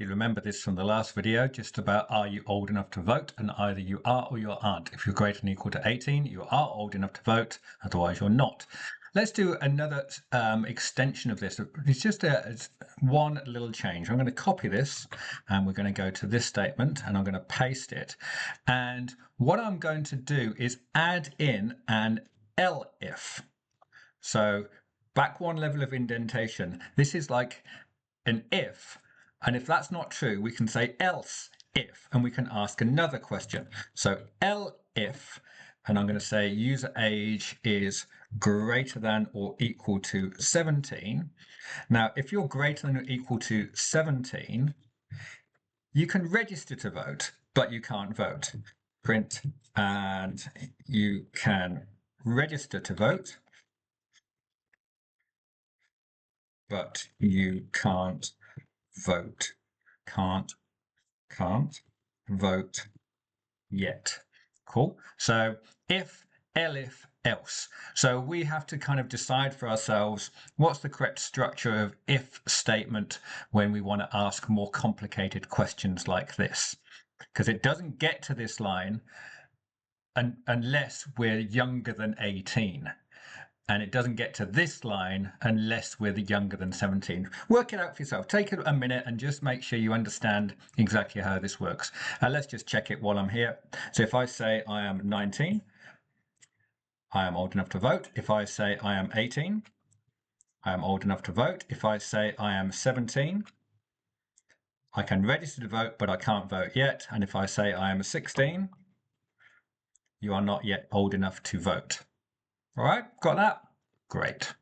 You remember this from the last video, just about are you old enough to vote, and either you are or you aren't. If you're greater than or equal to 18, you are old enough to vote, otherwise you're not. Let's do another extension of this. It's just one little change. I'm going to copy this and we're going to go to this statement and I'm going to paste it. And what I'm going to do is add in an elif. So back one level of indentation. This is like an if. And if that's not true, we can say else if, and we can ask another question. So elif, and I'm going to say user age is greater than or equal to 17. Now, if you're greater than or equal to 17, you can register to vote, but you can't vote. Print, and you can register to vote, but you can't vote. Can't vote yet. Cool. So if, elif, else. So we have to kind of decide for ourselves what's the correct structure of if statement when we want to ask more complicated questions like this. Because it doesn't get to this line unless we're younger than 18. And it doesn't get to this line unless we're younger than 17. Work it out for yourself. Take a minute and just make sure you understand exactly how this works. Let's just check it while I'm here. So if I say I am 19, I am old enough to vote. If I say I am 18, I am old enough to vote. If I say I am 17, I can register to vote, but I can't vote yet. And if I say I am 16, you are not yet old enough to vote. All right, got that? Great.